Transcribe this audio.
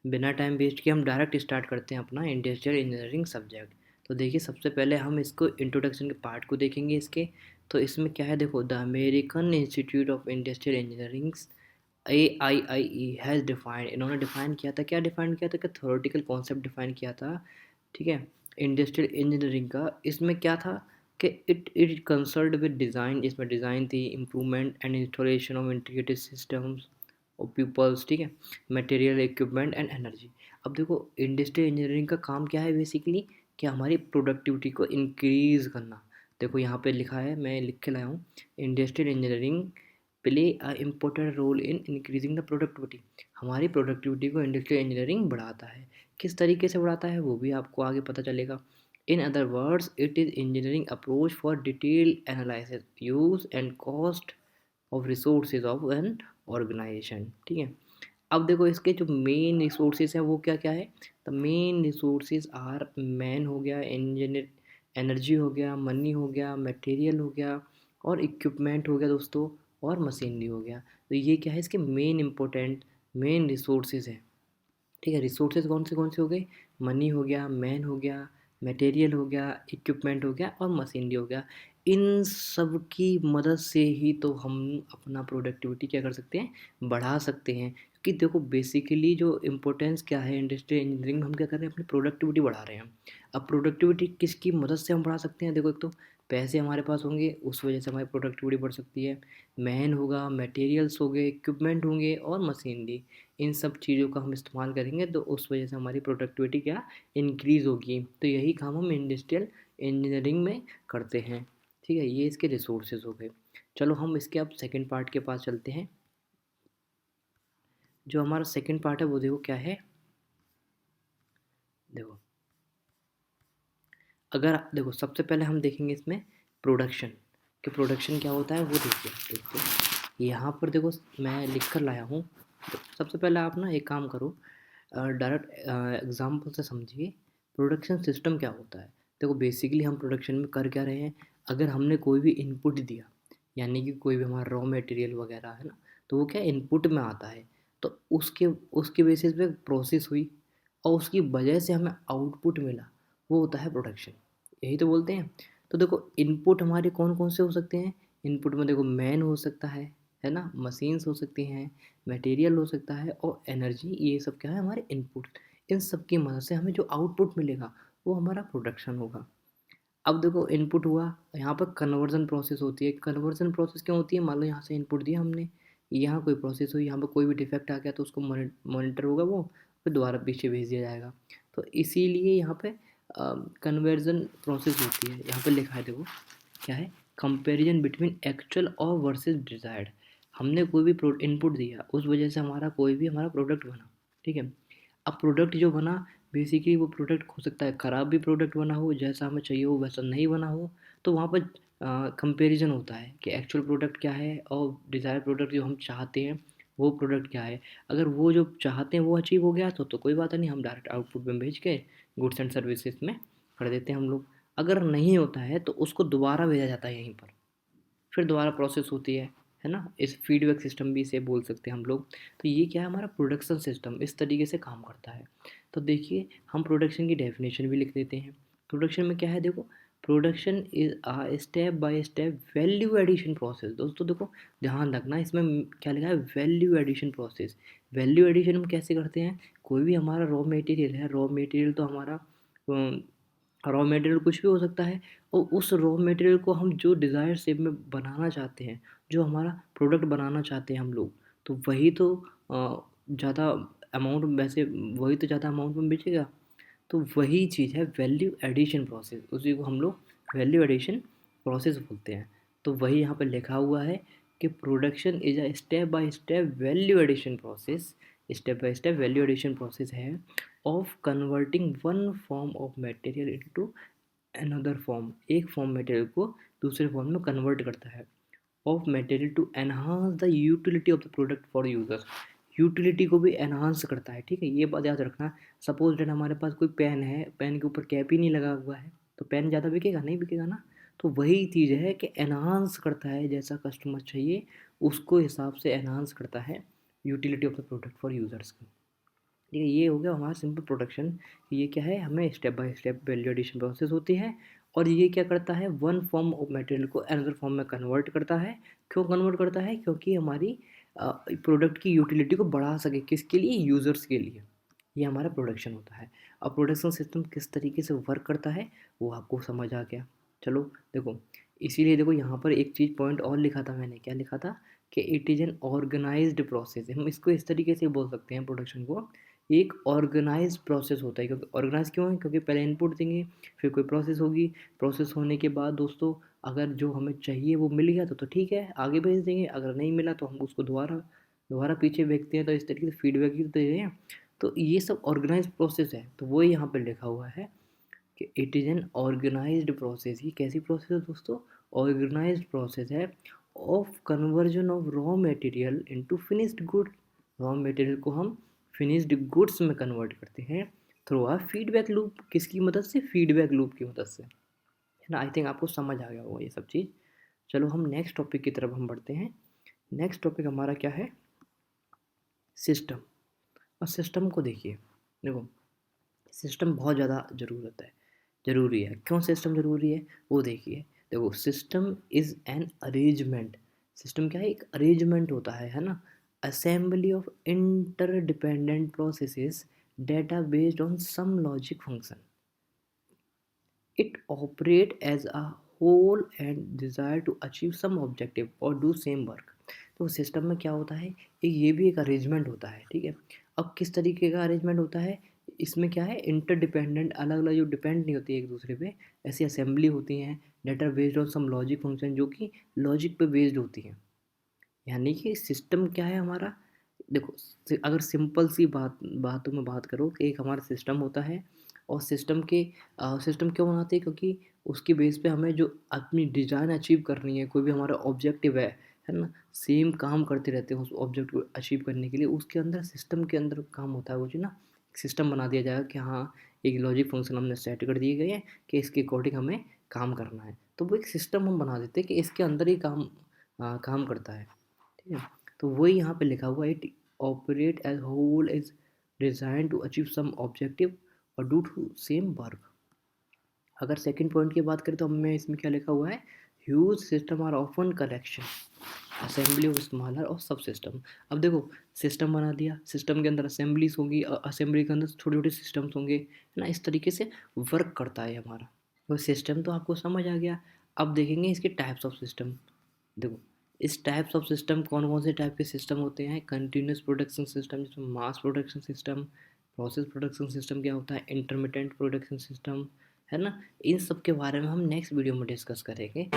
बिना time waste किए हम डायरेक्ट स्टार्ट करते हैं अपना इंडस्ट्रियल इंजीनियरिंग सब्जेक्ट। तो देखिए सबसे पहले हम इसको इंट्रोडक्शन के पार्ट को देखेंगे इसके। तो इसमें क्या है, देखो, the American institute of industrial engineering AIIE has defined, इन्होंने डिफाइन किया था, क्या डिफाइन किया था कि थ्योरेटिकल कॉन्सेप्ट डिफाइन किया था, ठीक है, इंडस्ट्रियल इंजीनियरिंग का। इसमें क्या था कि it it concerned with design, इसमें डिज़ाइन थी, improvement and installation of integrated systems और पीपल्स, ठीक है, मटेरियल, इक्विपमेंट एंड एनर्जी। अब देखो इंडस्ट्रियल इंजीनियरिंग का काम क्या है बेसिकली, कि हमारी प्रोडक्टिविटी को इंक्रीज़ करना। देखो यहाँ पे लिखा है, मैं लिख के लाया हूँ, industrial engineering play a important role in increasing the productivity. हमारी प्रोडक्टिविटी को इंडस्ट्रियल इंजीनियरिंग बढ़ाता है। किस तरीके से बढ़ाता है वो भी आपको आगे पता चलेगा। In other words it is engineering approach for detail analysis use and cost of resources of an organisation, ठीक है। अब देखो इसके जो मेन रिसोर्सेज हैं वो क्या क्या है। The main resources are man हो गया, इंजीनियर, एनर्जी हो गया, मनी हो गया, मटेरियल हो गया और इक्विपमेंट हो गया दोस्तों, और मशीनरी हो गया। तो ये क्या है, इसके मेन इंपॉर्टेंट मेन रिसोर्सेज हैं, ठीक है। रिसोर्सेज कौन से हो गए, मनी हो गया, मैन हो गया, मटेरियल हो गया, इक्विपमेंट हो गया और मशीनरी हो गया। इन सब की मदद से ही तो हम अपना प्रोडक्टिविटी क्या कर सकते हैं, बढ़ा सकते हैं। क्योंकि देखो बेसिकली जो इम्पोर्टेंस क्या है इंडस्ट्रियल इंजीनियरिंग में, हम क्या कर रहे हैं, अपनी प्रोडक्टिविटी बढ़ा रहे हैं। अब प्रोडक्टिविटी किसकी मदद से हम बढ़ा सकते हैं, देखो एक तो पैसे हमारे पास होंगे, उस वजह से हमारी प्रोडक्टिविटी बढ़ सकती है। मैन होगा, मटेरियल्स हो गए, इक्विपमेंट होंगे और मशीनरी, इन सब चीज़ों का हम इस्तेमाल करेंगे तो उस वजह से हमारी प्रोडक्टिविटी क्या इंक्रीज़ होगी। तो यही काम हम इंडस्ट्रियल इंजीनियरिंग में करते हैं, ठीक है। ये इसके रिसोर्सेज हो गए। चलो हम इसके अब सेकंड पार्ट के पास चलते हैं। जो हमारा सेकंड पार्ट है वो देखो क्या है। देखो, अगर देखो सबसे पहले हम देखेंगे इसमें प्रोडक्शन, कि प्रोडक्शन क्या होता है वो देखिए। देखो यहाँ पर देखो मैं लिख कर लाया हूँ। तो सबसे पहले आप ना एक काम करो, डायरेक्ट एग्जाम्पल से समझिए प्रोडक्शन सिस्टम क्या होता है। देखो बेसिकली हम प्रोडक्शन में कर क्या रहे हैं, अगर हमने कोई भी इनपुट दिया, यानी कि कोई भी हमारा रॉ मटेरियल वगैरह है ना, तो वो क्या इनपुट में आता है, तो उसके उसके बेसिस पे प्रोसेस हुई और उसकी वजह से हमें आउटपुट मिला, वो होता है प्रोडक्शन। यही तो बोलते हैं। तो देखो इनपुट हमारे कौन कौन से हो सकते हैं, इनपुट में देखो मैन हो सकता है ना, मशीन्स हो सकती हैं, मटेरियल हो सकता है और एनर्जी, ये सब क्या है हमारे इनपुट। इन सब की मदद से हमें जो आउटपुट मिलेगा वो हमारा प्रोडक्शन होगा। अब देखो इनपुट हुआ, यहाँ पर कन्वर्जन प्रोसेस होती है। कन्वर्जन प्रोसेस क्यों होती है, मान लो यहाँ से इनपुट दिया हमने, यहाँ कोई प्रोसेस हुई, यहाँ पर कोई भी डिफेक्ट आ गया तो उसको मॉनिटर होगा वो, फिर दोबारा पीछे भेज दिया जाएगा। तो इसीलिए यहाँ पे कन्वर्जन प्रोसेस होती है। यहाँ पे लिखा है देखो क्या है, कंपैरिजन बिटवीन एक्चुअल और वर्सेस डिजायर्ड। हमने कोई भी इनपुट दिया, उस वजह से हमारा कोई भी हमारा प्रोडक्ट बना, ठीक है। अब प्रोडक्ट जो बना, बेसिकली वो प्रोडक्ट हो सकता है ख़राब भी प्रोडक्ट बना हो, जैसा हमें चाहिए हो वैसा नहीं बना हो। तो वहाँ पर कंपैरिजन होता है कि एक्चुअल प्रोडक्ट क्या है और डिज़ायर प्रोडक्ट जो हम चाहते हैं वो प्रोडक्ट क्या है। अगर वो जो चाहते हैं वो अचीव हो गया तो कोई बात नहीं, हम डायरेक्ट आउटपुट में भेज के गुड्स एंड सर्विसेज में कर देते हैं हम लोग। अगर नहीं होता है तो उसको दोबारा भेजा जाता है यहीं पर, फिर दोबारा प्रोसेस होती है ना। इस फीडबैक सिस्टम भी इसे बोल सकते हैं हम लोग। तो ये क्या है, हमारा प्रोडक्शन सिस्टम इस तरीके से काम करता है। तो देखिए हम प्रोडक्शन की डेफिनेशन भी लिख देते हैं। प्रोडक्शन में क्या है, देखो production is a step by step value addition process. दोस्तों देखो ध्यान रखना, इसमें क्या लिखा है, value addition process. Value addition हम कैसे करते हैं, कोई भी हमारा रॉ मटेरियल है, रॉ मटेरियल तो हमारा रॉ मटेरियल कुछ भी हो सकता है, और उस रॉ मटेरियल को हम जो डिज़ायर शेप में बनाना चाहते हैं, जो हमारा प्रोडक्ट बनाना चाहते हैं हम लोग, तो वही तो ज़्यादा अमाउंट, वैसे वही तो ज़्यादा अमाउंट में बेचेगा। तो वही चीज़ है वैल्यू एडिशन प्रोसेस, उसी को हम लोग वैल्यू एडिशन प्रोसेस बोलते हैं। तो वही यहाँ पर लिखा हुआ है कि production is a step by step value addition process, step by step value addition process है of converting one form of material into another form. एक फॉर्म मटेरियल को दूसरे फॉर्म में कन्वर्ट करता है, of material to enhance the utility of the product for users. Utility को भी enhance करता है, ठीक है, ये बात याद रखना। सपोज डेट हमारे पास कोई पेन है, पेन के ऊपर कैप ही नहीं लगा हुआ है, तो पेन ज़्यादा बिकेगा नहीं, बिकेगा ना। तो वही चीज़ है कि एनहांस करता है, जैसा कस्टमर चाहिए उसको हिसाब से एनहांस करता है utility of the product for users की। ठीक है, ये हो गया हमारा सिंपल प्रोडक्शन। ये क्या है, हमें step by step value addition process होती है, और ये क्या करता है, वन फॉर्म ऑफ मटेरियल को अनदर फॉर्म में कन्वर्ट करता है। क्यों कन्वर्ट करता है, क्योंकि हमारी प्रोडक्ट की यूटिलिटी को बढ़ा सके, किसके लिए, यूज़र्स के लिए। ये हमारा प्रोडक्शन होता है। अब प्रोडक्शन सिस्टम किस तरीके से वर्क करता है वो आपको समझ आ गया। चलो देखो, इसीलिए देखो यहाँ पर एक चीज़ पॉइंट और लिखा था मैंने, क्या लिखा था कि it is an organised process. हम इसको इस तरीके से बोल सकते हैं, प्रोडक्शन को एक ऑर्गेनाइज्ड प्रोसेस होता है। क्योंकि ऑर्गेनाइज क्यों है, क्योंकि पहले इनपुट देंगे, फिर कोई प्रोसेस होगी, प्रोसेस होने के बाद दोस्तों अगर जो हमें चाहिए वो मिल गया तो ठीक है, आगे भेज देंगे, अगर नहीं मिला तो हम उसको दोबारा दोबारा पीछे भेजते हैं। तो इस तरीके से फीडबैक ही तो दे रहे हैं। तो ये सब ऑर्गेनाइज प्रोसेस है, तो वो यहाँ पर लिखा हुआ है कि it is an organised process. ये कैसी प्रोसेस है दोस्तों, ऑर्गेनाइज्ड प्रोसेस है of conversion of raw material into finished good. Raw material को हम फिनिश्ड गुड्स में कन्वर्ट करते हैं थ्रू आ फीडबैक लूप। किसकी मदद से, फीडबैक लूप की मदद से, है ना। आई थिंक आपको समझ आ गया होगा ये सब चीज़। चलो हम नेक्स्ट टॉपिक की तरफ हम बढ़ते हैं। नेक्स्ट टॉपिक हमारा क्या है, सिस्टम। और सिस्टम को देखिए, देखो सिस्टम बहुत ज़्यादा ज़रूरी है। क्यों सिस्टम ज़रूरी है वो देखिए। देखो system is an arrangement. System क्या है, एक अरेंजमेंट होता है ना। Assembly of interdependent processes data based on some logic function. It operate as a whole and desire to achieve some objective और डू सेम वर्क। तो सिस्टम में क्या होता है, ये भी एक अरेंजमेंट होता है, ठीक है। अब किस तरीके का अरेंजमेंट होता है, इसमें क्या है, इंटरडिपेंडेंट, अलग अलग जो डिपेंड नहीं होती है एक दूसरे पे, ऐसी असेंबली होती हैं data based on some logic function, जो कि लॉजिक पे बेस्ड होती हैं। यानी कि सिस्टम क्या है हमारा, देखो अगर सिंपल सी बातों में बात करो कि एक हमारा सिस्टम होता है, और सिस्टम क्यों बनाते हैं, क्योंकि उसके बेस पे हमें जो अपनी डिज़ाइन अचीव करनी है, कोई भी हमारा ऑब्जेक्टिव है ना, सेम काम करते रहते हैं उस ऑब्जेक्ट को अचीव करने के लिए। उसके अंदर सिस्टम के अंदर काम होता है वो चीज़ ना, सिस्टम बना दिया जाएगा कि हाँ एक लॉजिक फंक्शन हमने सेट कर दिए गए हैं कि इसके अकॉर्डिंग हमें काम करना है। तो वो एक सिस्टम हम बना देते हैं कि इसके अंदर ही काम करता है, ठीक है। तो वही यहाँ पे लिखा हुआ है, it operate as whole is design to achieve some objective और डू टू सेम वर्क। अगर सेकंड पॉइंट की बात करें तो हमें इसमें क्या लिखा हुआ है, huge system are often collection assembly of smaller और सब सिस्टम। अब देखो सिस्टम बना दिया, सिस्टम के अंदर असेंबलीज होंगी, असेंबली के अंदर छोटे छोटे सिस्टम्स होंगे, है ना। इस तरीके से वर्क करता है हमारा। तो सिस्टम तो आपको समझ आ गया। अब देखेंगे इसके टाइप्स ऑफ सिस्टम। देखो इस टाइप्स ऑफ सिस्टम कौन कौन से टाइप के सिस्टम होते हैं, कंटिन्यूस प्रोडक्शन सिस्टम जिसमें mass production system, process production system क्या होता है, इंटरमिटेंट प्रोडक्शन सिस्टम, है ना। इन सब के बारे में हम नेक्स्ट वीडियो में डिस्कस करेंगे।